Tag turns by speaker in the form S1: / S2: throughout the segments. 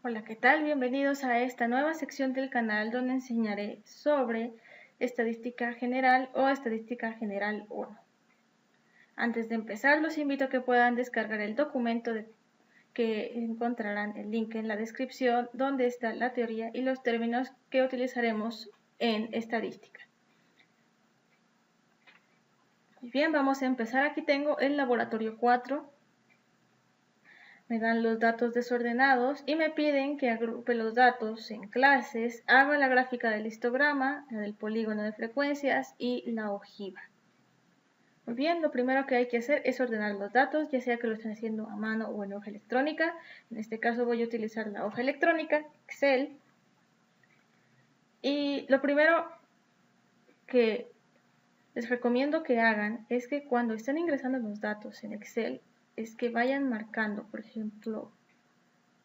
S1: Hola, ¿qué tal? Bienvenidos a esta nueva sección del canal donde enseñaré sobre estadística general o estadística general 1. Antes de empezar, los invito a que puedan descargar el documento que encontrarán el link en la descripción donde está la teoría y los términos que utilizaremos en estadística. Muy bien, vamos a empezar. Aquí tengo el laboratorio 4. Me dan los datos desordenados y me piden que agrupe los datos en clases, haga la gráfica del histograma, la del polígono de frecuencias y la ojiva. Muy bien, lo primero que hay que hacer es ordenar los datos, ya sea que lo estén haciendo a mano o en hoja electrónica. En este caso voy a utilizar la hoja electrónica, Excel. Y lo primero que les recomiendo que hagan es que cuando estén ingresando los datos en Excel, es que vayan marcando, por ejemplo,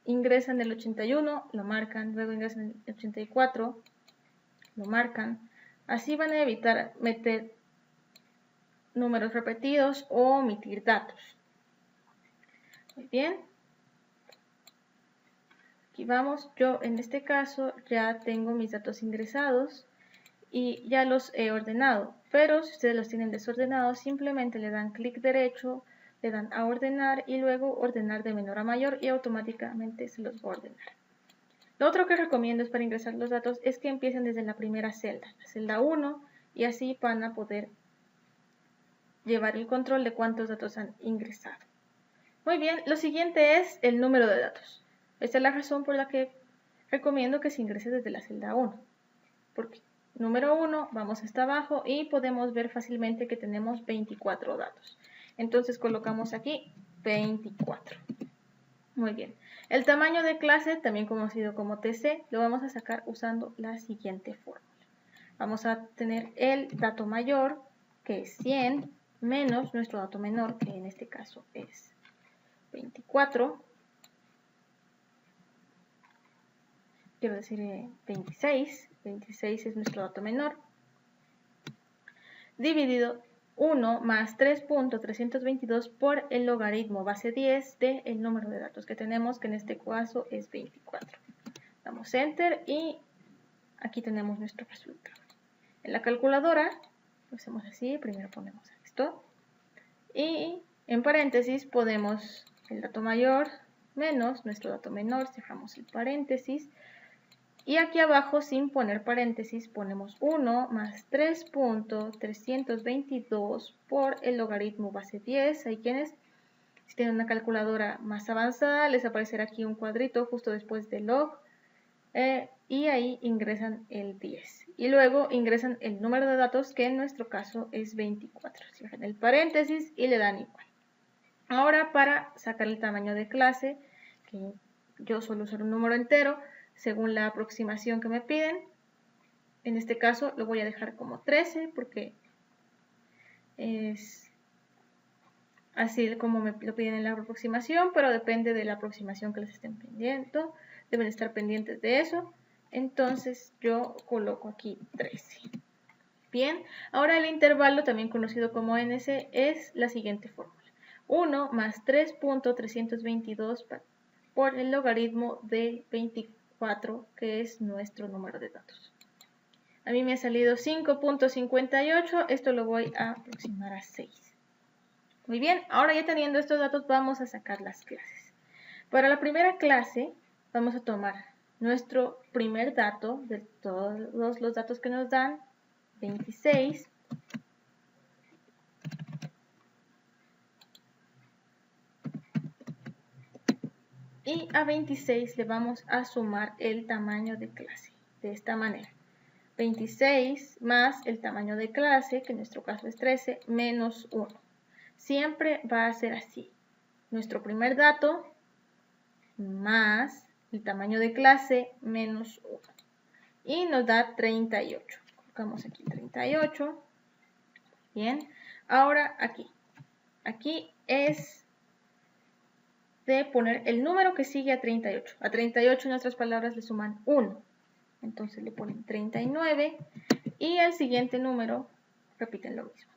S1: ingresan el 81, lo marcan, luego ingresan el 84, lo marcan. Así van a evitar meter números repetidos o omitir datos. Muy bien. Aquí vamos, yo en este caso ya tengo mis datos ingresados y ya los he ordenado, pero si ustedes los tienen desordenados, simplemente le dan clic derecho, le dan a ordenar y luego ordenar de menor a mayor y automáticamente se los va a ordenar. Lo otro que recomiendo es para ingresar los datos es que empiecen desde la primera celda, la celda 1, y así van a poder llevar el control de cuántos datos han ingresado. Muy bien, lo siguiente es el número de datos. Esta es la razón por la que recomiendo que se ingrese desde la celda 1. Porque número 1, vamos hasta abajo y podemos ver fácilmente que tenemos 24 datos. Entonces colocamos aquí 24. Muy bien. El tamaño de clase, también conocido como TC, lo vamos a sacar usando la siguiente fórmula. Vamos a tener el dato mayor, que es 100, menos nuestro dato menor, que en este caso es 24. Quiero decir 26. 26 es nuestro dato menor. Dividido 1 más 3.322 por el logaritmo base 10 del número de datos que tenemos, que en este caso es 24. Damos Enter y aquí tenemos nuestro resultado. En la calculadora lo hacemos así, primero ponemos esto y en paréntesis ponemos el dato mayor menos nuestro dato menor, cerramos el paréntesis y aquí abajo sin poner paréntesis ponemos 1 más 3.322 por el logaritmo base 10. Hay quienes, si tienen una calculadora más avanzada, les aparecerá aquí un cuadrito justo después del log y ahí ingresan el 10 y luego ingresan el número de datos, que en nuestro caso es 24. Cierran el paréntesis y le dan igual. Ahora, para sacar el tamaño de clase, que yo suelo usar un número entero según la aproximación que me piden. En este caso lo voy a dejar como 13 porque es así como me lo piden en la aproximación, pero depende de la aproximación que les estén pidiendo. Deben estar pendientes de eso. Entonces yo coloco aquí 13. Bien, ahora el intervalo, también conocido como NC, es la siguiente fórmula. 1 más 3.322 por el logaritmo de 24, que es nuestro número de datos. A mí me ha salido 5.58, esto lo voy a aproximar a 6. Muy bien, ahora ya teniendo estos datos vamos a sacar las clases. Para la primera clase vamos a tomar nuestro primer dato de todos los datos que nos dan, 26. Y a 26 le vamos a sumar el tamaño de clase, de esta manera. 26 más el tamaño de clase, que en nuestro caso es 13, menos 1. Siempre va a ser así. Nuestro primer dato más el tamaño de clase menos 1. Y nos da 38. Colocamos aquí 38. Bien. Ahora aquí. Aquí es de poner el número que sigue a 38. A 38 en otras palabras le suman 1. Entonces le ponen 39 y al siguiente número repiten lo mismo.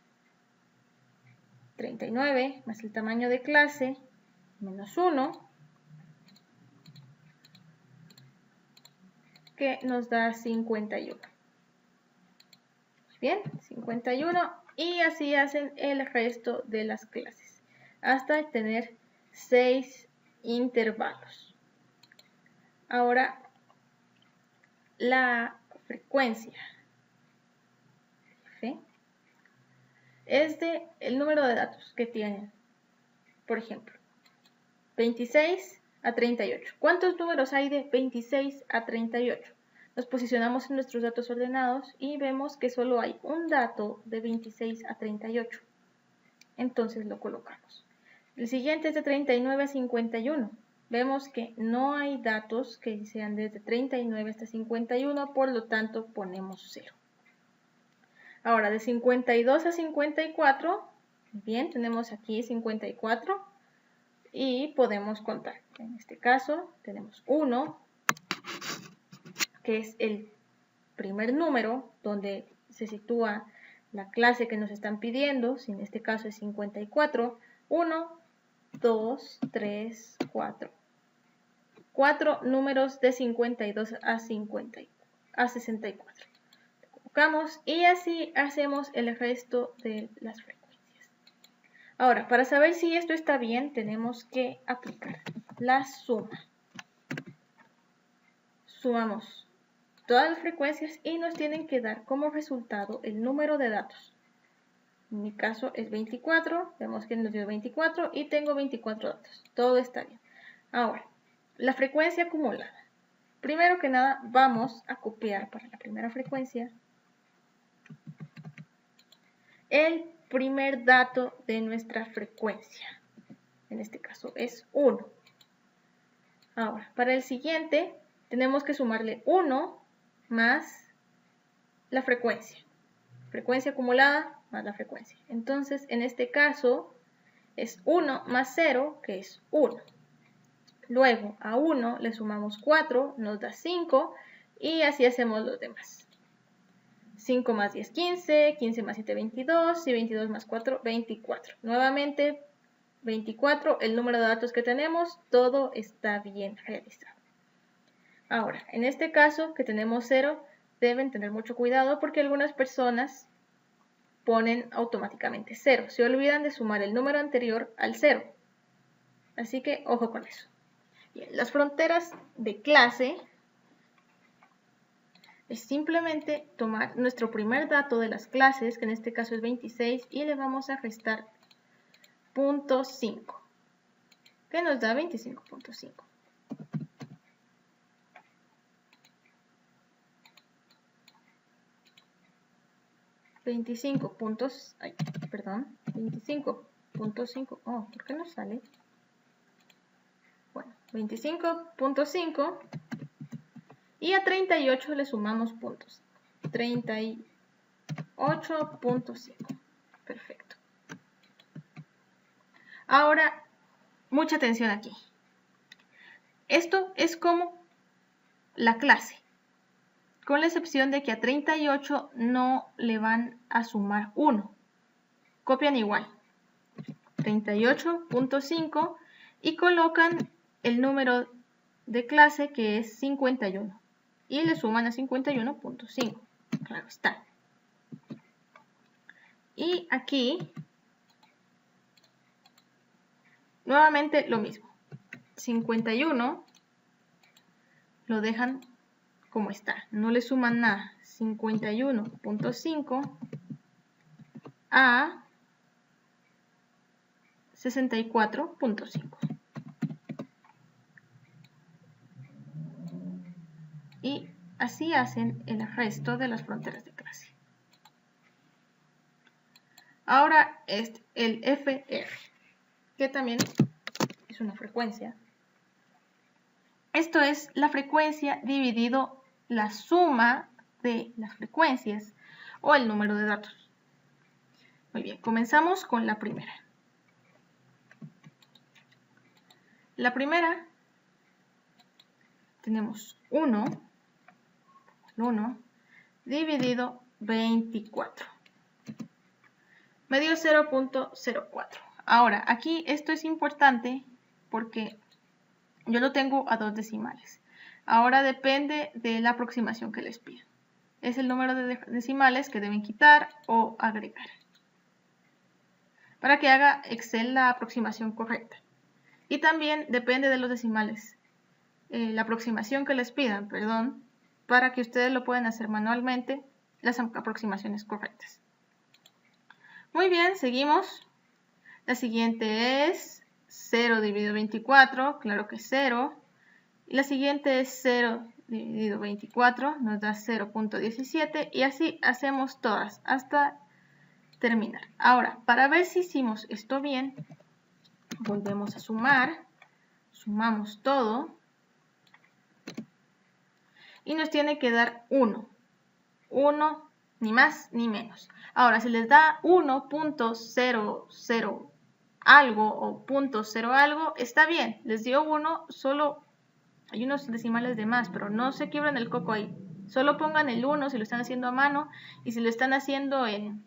S1: 39 más el tamaño de clase menos 1 que nos da 51. Muy bien, 51. Y así hacen el resto de las clases, hasta tener 6 intervalos. Ahora, la frecuencia F es el número de datos que tienen. Por ejemplo, 26 a 38. ¿Cuántos números hay de 26 a 38? Nos posicionamos en nuestros datos ordenados y vemos que solo hay un dato de 26 a 38. Entonces lo colocamos. El siguiente es de 39 a 51. Vemos que no hay datos que sean desde 39 hasta 51, por lo tanto ponemos 0. Ahora, de 52 a 54, bien, tenemos aquí 54 y podemos contar. En este caso tenemos 1, que es el primer número donde se sitúa la clase que nos están pidiendo, si en este caso es 54, 1, 2, 3, 4. 4 números de 52 a 64. Lo colocamos y así hacemos el resto de las frecuencias. Ahora, para saber si esto está bien, tenemos que aplicar la suma. Sumamos todas las frecuencias y nos tienen que dar como resultado el número de datos. En mi caso es 24, vemos que nos dio 24 y tengo 24 datos. Todo está bien. Ahora, la frecuencia acumulada. Primero que nada, vamos a copiar para la primera frecuencia el primer dato de nuestra frecuencia. En este caso es 1. Ahora, para el siguiente, tenemos que sumarle 1 más la frecuencia. Frecuencia acumulada más la frecuencia. Entonces, en este caso, es 1 más 0, que es 1. Luego, a 1 le sumamos 4, nos da 5, y así hacemos los demás. 5 más 10, 15, 15 más 7, 22, y 22 más 4, 24. Nuevamente, 24, el número de datos que tenemos, todo está bien realizado. Ahora, en este caso, que tenemos 0, deben tener mucho cuidado porque algunas personas ponen automáticamente 0. Se olvidan de sumar el número anterior al 0. Así que, ojo con eso. Bien, las fronteras de clase es simplemente tomar nuestro primer dato de las clases, que en este caso es 26, y le vamos a restar 0.5, que nos da 25.5. Perdón, 25.5. Oh, ¿por qué no sale? Bueno, 25.5. Y a 38 le sumamos puntos. 38.5. Perfecto. Ahora, mucha atención aquí. Esto es como la clase, con la excepción de que a 38 no le van a sumar 1. Copian igual. 38.5 y colocan el número de clase que es 51. Y le suman a 51.5. Claro está. Y aquí, nuevamente lo mismo. 51 lo dejan como está. No le suman nada. 51.5 a 64.5. Y así hacen el resto de las fronteras de clase. Ahora es el FR, que también es una frecuencia. Esto es la frecuencia dividido la suma de las frecuencias o el número de datos. Muy bien, comenzamos con la primera. La primera tenemos 1 dividido 24. Me dio 0.04. Ahora, aquí esto es importante porque yo lo tengo a 2 decimales. Ahora depende de la aproximación que les pida. Es el número de decimales que deben quitar o agregar para que haga Excel la aproximación correcta. Y también depende de los decimales, la aproximación que les pidan, perdón, para que ustedes lo puedan hacer manualmente, las aproximaciones correctas. Muy bien, seguimos. La siguiente es 0 dividido 24, claro que es 0. Y la siguiente es 0 dividido 24, nos da 0.17 y así hacemos todas hasta terminar. Ahora, para ver si hicimos esto bien, volvemos a sumar, sumamos todo y nos tiene que dar 1. 1, ni más ni menos. Ahora, si les da 1.00 algo o 0.0 algo, está bien, les dio 1, solo hay unos decimales de más, pero no se quiebran el coco ahí. Solo pongan el 1 si lo están haciendo a mano y si lo están haciendo en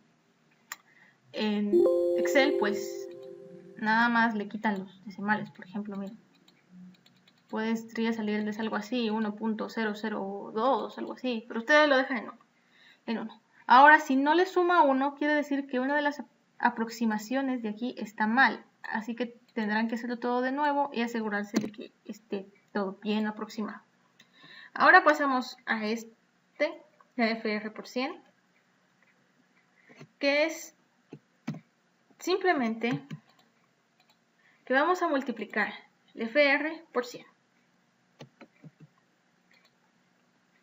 S1: Excel, pues nada más le quitan los decimales. Por ejemplo, miren, podría salirles algo así, 1.002, algo así, pero ustedes lo dejan en 1. Ahora, si no le suma 1, quiere decir que una de las aproximaciones de aquí está mal. Así que tendrán que hacerlo todo de nuevo y asegurarse de que esté todo bien aproximado. Ahora pasamos a la FR por 100, que es simplemente que vamos a multiplicar el FR por 100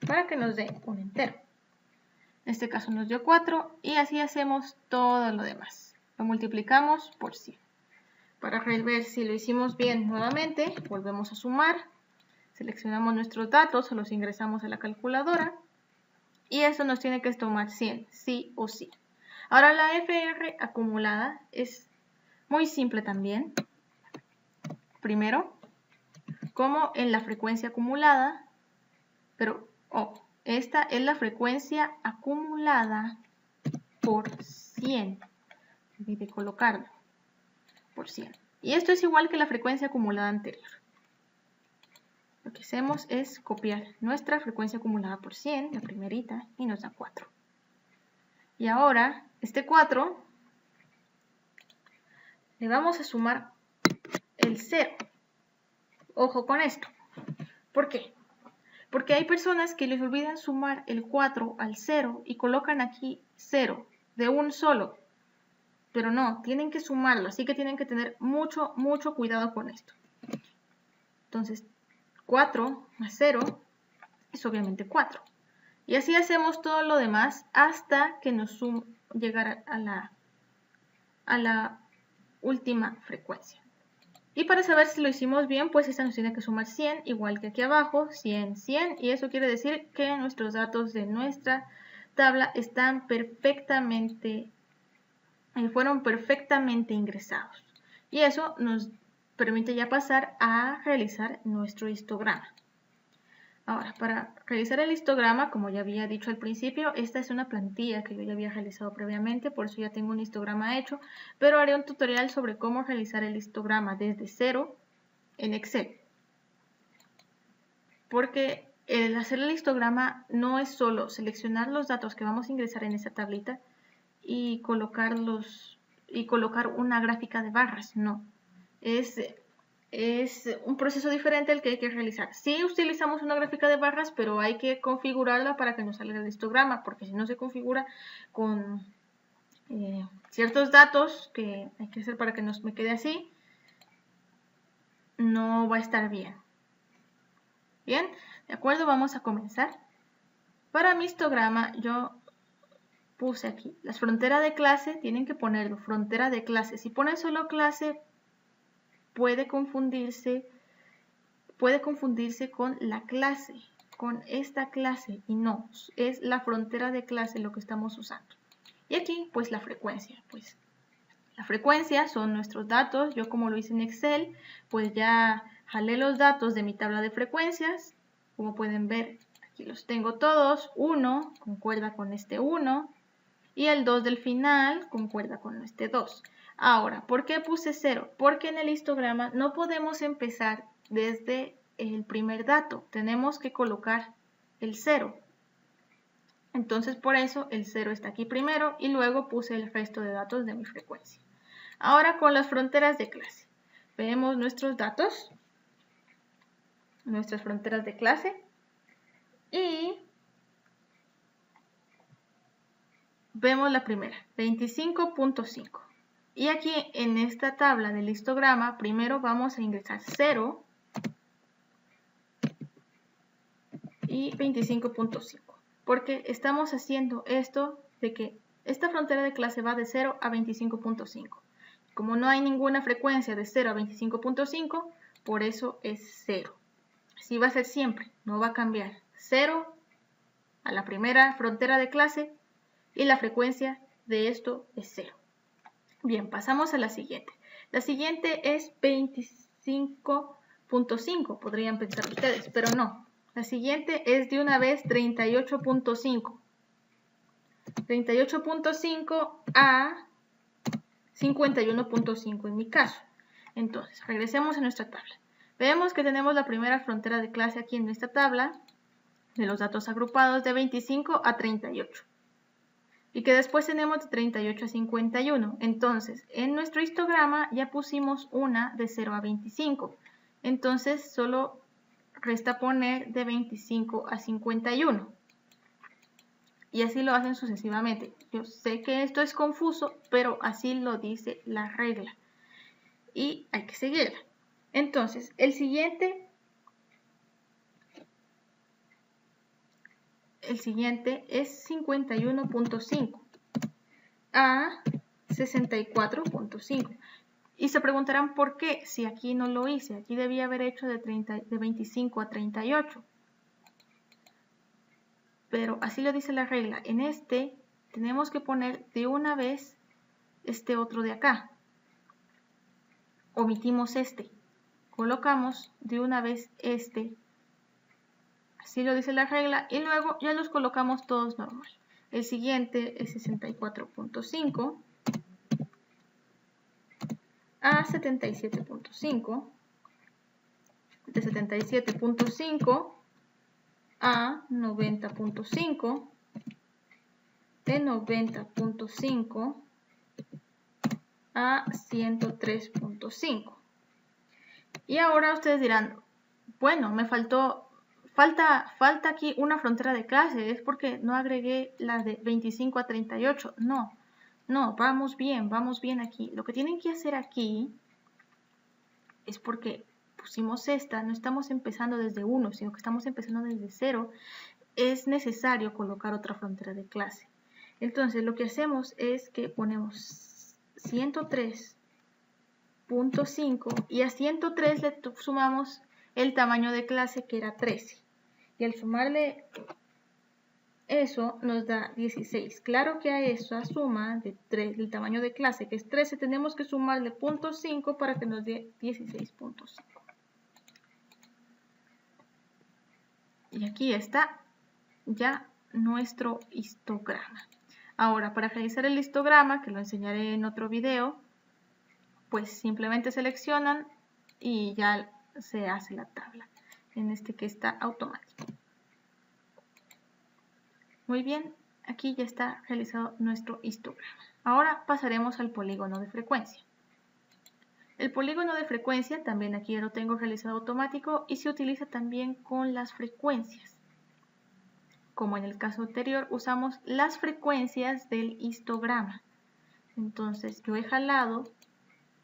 S1: para que nos dé un entero. En este caso nos dio 4 y así hacemos todo lo demás. Lo multiplicamos por 100. Para ver si lo hicimos bien nuevamente, volvemos a sumar, seleccionamos nuestros datos o los ingresamos a la calculadora y eso nos tiene que tomar 100, sí o sí. Ahora la FR acumulada es muy simple también. Primero, como en la frecuencia acumulada, pero esta es la frecuencia acumulada por 100. Olvidé colocarlo por 100. Y esto es igual que la frecuencia acumulada anterior. Lo que hacemos es copiar nuestra frecuencia acumulada por 100, la primerita, y nos da 4. Y ahora, este 4, le vamos a sumar el 0. Ojo con esto. ¿Por qué? Porque hay personas que les olvidan sumar el 4 al 0 y colocan aquí 0 de un solo. Pero no, tienen que sumarlo, así que tienen que tener mucho cuidado con esto. Entonces, 4 más 0 es obviamente 4. Y así hacemos todo lo demás hasta que nos llegar a la última frecuencia. Y para saber si lo hicimos bien, pues esta nos tiene que sumar 100, igual que aquí abajo, 100, 100. Y eso quiere decir que nuestros datos de nuestra tabla están fueron perfectamente ingresados. Y eso nos permite ya pasar a realizar nuestro histograma. Ahora, para realizar el histograma, como ya había dicho al principio, esta es una plantilla que yo ya había realizado previamente, por eso ya tengo un histograma hecho, pero haré un tutorial sobre cómo realizar el histograma desde cero en Excel. Porque el hacer el histograma no es solo seleccionar los datos que vamos a ingresar en esta tablita y colocar una gráfica de barras, no. Es un proceso diferente el que hay que realizar. Sí utilizamos una gráfica de barras, pero hay que configurarla para que nos salga el histograma, porque si no se configura con ciertos datos que hay que hacer para que me quede así, no va a estar bien. Bien, de acuerdo, vamos a comenzar. Para mi histograma yo puse aquí las fronteras de clase, tienen que ponerlo, frontera de clase. Si ponen solo clase, puede confundirse con la clase, con esta clase, y no, es la frontera de clase lo que estamos usando. Y aquí, pues la frecuencia, pues la frecuencia son nuestros datos. Yo, como lo hice en Excel, pues ya jalé los datos de mi tabla de frecuencias. Como pueden ver, aquí los tengo todos. 1 concuerda con este 1 y el 2 del final concuerda con este 2. Ahora, ¿por qué puse 0? Porque en el histograma no podemos empezar desde el primer dato. Tenemos que colocar el 0. Entonces por eso el 0 está aquí primero y luego puse el resto de datos de mi frecuencia. Ahora con las fronteras de clase. Vemos nuestros datos, nuestras fronteras de clase y vemos la primera, 25.5. Y aquí en esta tabla del histograma, primero vamos a ingresar 0 y 25.5. Porque estamos haciendo esto de que esta frontera de clase va de 0 a 25.5. Como no hay ninguna frecuencia de 0 a 25.5, por eso es 0. Así va a ser siempre, no va a cambiar. 0 a la primera frontera de clase y la frecuencia de esto es 0. Bien, pasamos a la siguiente. La siguiente es 25.5, podrían pensar ustedes, pero no. La siguiente es de una vez 38.5. 38.5 a 51.5 en mi caso. Entonces, regresemos a nuestra tabla. Vemos que tenemos la primera frontera de clase aquí en esta tabla de los datos agrupados de 25 a 38. Y que después tenemos de 38 a 51. Entonces, en nuestro histograma ya pusimos una de 0 a 25. Entonces, solo resta poner de 25 a 51. Y así lo hacen sucesivamente. Yo sé que esto es confuso, pero así lo dice la regla. Y hay que seguirla. Entonces, el siguiente es 51.5 a 64.5. Y se preguntarán por qué, si aquí no lo hice. Aquí debía haber hecho de 25 a 38. Pero así lo dice la regla. En este tenemos que poner de una vez este otro de acá. Omitimos este. Colocamos de una vez este. Así lo dice la regla. Y luego ya los colocamos todos normal. El siguiente es 64.5 a 77.5. De 77.5 a 90.5. De 90.5 a 103.5. Y ahora ustedes dirán, bueno, me falta aquí una frontera de clase, es porque no agregué la de 25 a 38. No, vamos bien aquí. Lo que tienen que hacer aquí es porque pusimos esta, no estamos empezando desde 1, sino que estamos empezando desde 0. Es necesario colocar otra frontera de clase. Entonces lo que hacemos es que ponemos 103.5 y a 103 le sumamos el tamaño de clase que era 13. Y al sumarle eso nos da 16. Claro que a esa suma de 3, del tamaño de clase que es 13, tenemos que sumarle 0.5 para que nos dé 16.5. Y aquí está ya nuestro histograma. Ahora, para realizar el histograma, que lo enseñaré en otro video, pues simplemente seleccionan y ya se hace la tabla. En este que está automático. Muy bien, aquí ya está realizado nuestro histograma. Ahora pasaremos al polígono de frecuencia. El polígono de frecuencia también aquí ya lo tengo realizado automático y se utiliza también con las frecuencias. Como en el caso anterior, usamos las frecuencias del histograma. Entonces yo he jalado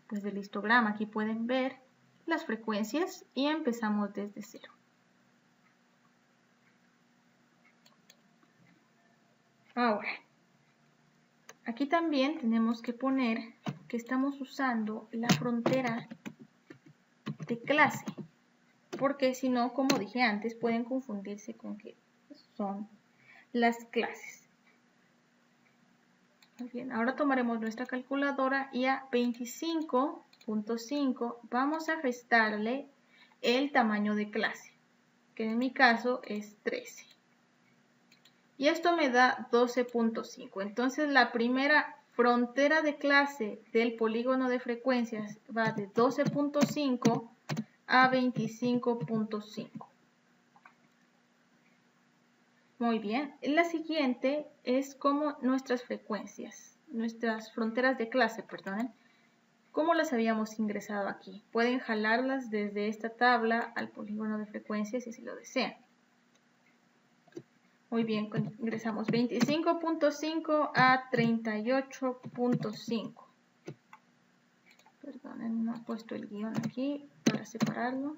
S1: pues del histograma, aquí pueden ver las frecuencias y empezamos desde 0. Ahora, aquí también tenemos que poner que estamos usando la frontera de clase, porque si no, como dije antes, pueden confundirse con que son las clases. Muy bien, ahora tomaremos nuestra calculadora y a 25.5 vamos a restarle el tamaño de clase, que en mi caso es 13. Y esto me da 12.5. Entonces la primera frontera de clase del polígono de frecuencias va de 12.5 a 25.5. Muy bien. La siguiente es como nuestras frecuencias, nuestras fronteras de clase, perdonen. ¿Cómo las habíamos ingresado aquí? Pueden jalarlas desde esta tabla al polígono de frecuencias si así lo desean. Muy bien, ingresamos 25.5 a 38.5. Perdonen, no he puesto el guión aquí para separarlo.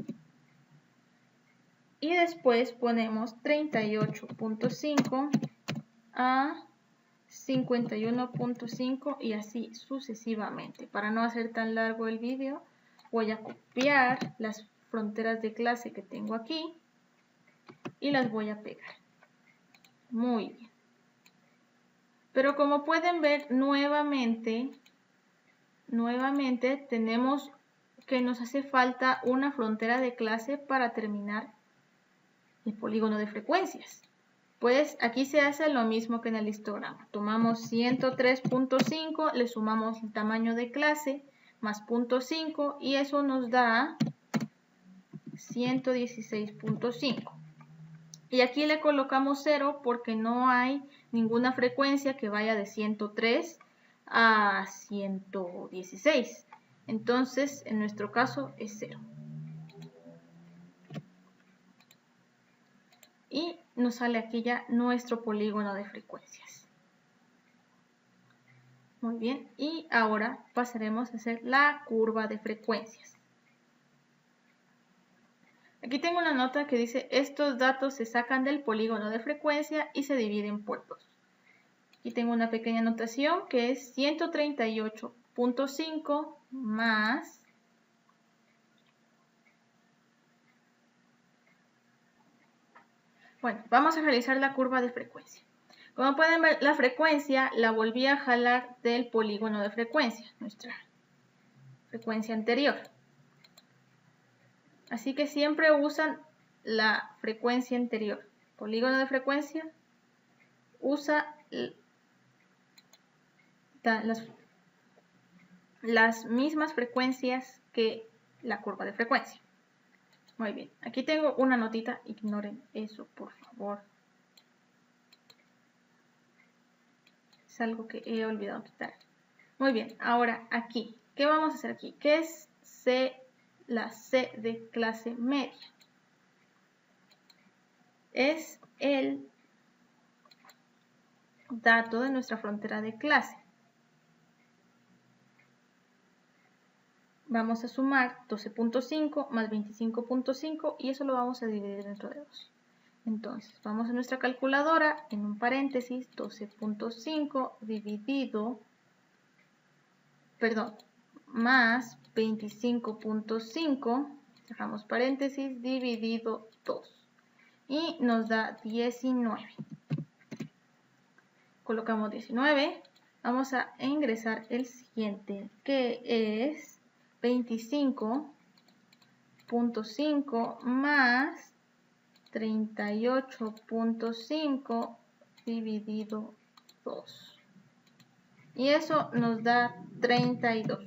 S1: Y después ponemos 38.5 a 51.5 y así sucesivamente. Para no hacer tan largo el vídeo, voy a copiar las fronteras de clase que tengo aquí y las voy a pegar. Muy bien. Pero como pueden ver, nuevamente tenemos que nos hace falta una frontera de clase para terminar el polígono de frecuencias. Pues aquí se hace lo mismo que en el histograma. Tomamos 103.5, le sumamos el tamaño de clase más 0.5 y eso nos da 116.5. Y aquí le colocamos 0 porque no hay ninguna frecuencia que vaya de 103 a 116. Entonces, en nuestro caso es 0. Y nos sale aquí ya nuestro polígono de frecuencias. Muy bien, y ahora pasaremos a hacer la curva de frecuencias. Aquí tengo una nota que dice, estos datos se sacan del polígono de frecuencia y se dividen por 2. Aquí tengo una pequeña anotación que es 138.5 más Bueno, vamos a realizar la curva de frecuencia. Como pueden ver, la frecuencia la volví a jalar del polígono de frecuencia, nuestra frecuencia anterior. Así que siempre usan la frecuencia anterior. Polígono de frecuencia usa las mismas frecuencias que la curva de frecuencia. Muy bien, aquí tengo una notita, ignoren eso por favor. Es algo que he olvidado quitar. Muy bien, ahora aquí, ¿qué vamos a hacer aquí? ¿Qué es la C de clase media? Es el dato de nuestra frontera de clase. Vamos a sumar 12.5 más 25.5 y eso lo vamos a dividir dentro de 2. Entonces, vamos a nuestra calculadora, en un paréntesis, 12.5 dividido, más 25.5, cerramos paréntesis, dividido 2. Y nos da 19. Colocamos 19. Vamos a ingresar el siguiente, que es 25.5 más 38.5 dividido 2. Y eso nos da 32.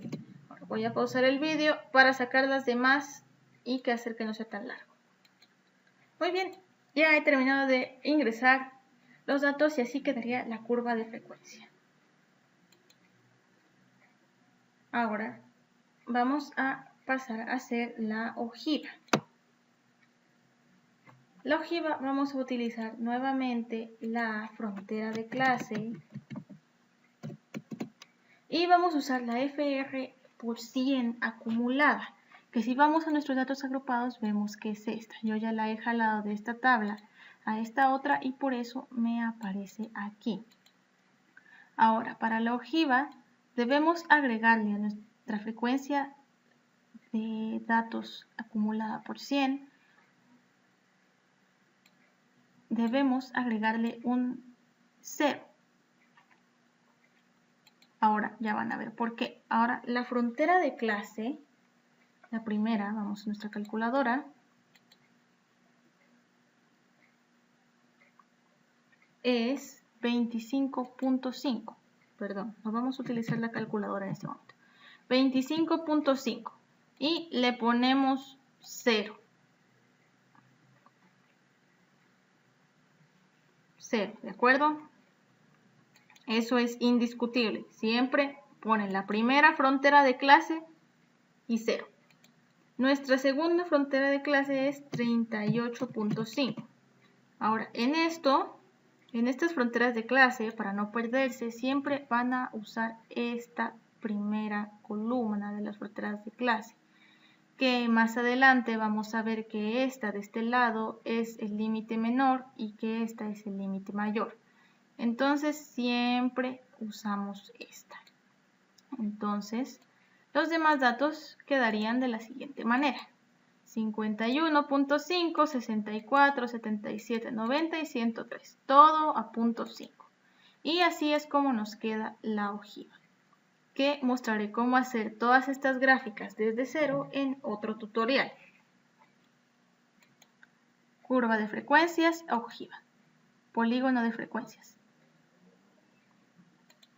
S1: Ahora voy a pausar el vídeo para sacar las demás y que hacer que no sea tan largo. Muy bien, ya he terminado de ingresar los datos y así quedaría la curva de frecuencia. Ahora vamos a pasar a hacer la ojiva. La ojiva vamos a utilizar nuevamente la frontera de clase y vamos a usar la FR por 100 acumulada, que si vamos a nuestros datos agrupados vemos que es esta. Yo ya la he jalado de esta tabla a esta otra y por eso me aparece aquí. Ahora, para la ojiva debemos agregarle a nuestra frecuencia de datos acumulada por 100, debemos agregarle un 0. Ahora ya van a ver por qué. Ahora la frontera de clase, la primera, vamos a nuestra calculadora, es 25.5. Perdón, no vamos a utilizar la calculadora en este momento. 25.5 y le ponemos 0. 0, ¿de acuerdo? Eso es indiscutible. Siempre ponen la primera frontera de clase y 0. Nuestra segunda frontera de clase es 38.5. Ahora, en estas fronteras de clase, para no perderse, siempre van a usar esta primera columna de las fronteras de clase, que más adelante vamos a ver que esta de este lado es el límite menor y que esta es el límite mayor. Entonces siempre usamos esta. Entonces los demás datos quedarían de la siguiente manera: 51.5, 64, 77, 90 y 103, todo a punto 5. Y así es como nos queda la ojiva, que mostraré cómo hacer todas estas gráficas desde cero en otro tutorial. Curva de frecuencias, ojiva, polígono de frecuencias.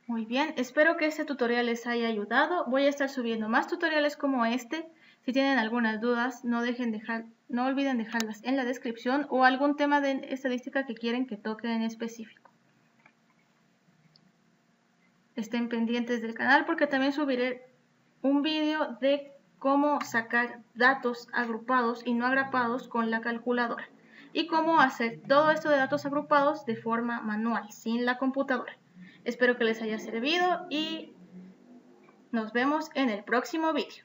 S1: Muy bien, espero que este tutorial les haya ayudado. Voy a estar subiendo más tutoriales como este. Si tienen algunas dudas, no olviden dejarlas en la descripción o algún tema de estadística que quieren que toque en específico. Estén pendientes del canal porque también subiré un vídeo de cómo sacar datos agrupados y no agrupados con la calculadora y cómo hacer todo esto de datos agrupados de forma manual, sin la computadora. Espero que les haya servido y nos vemos en el próximo vídeo.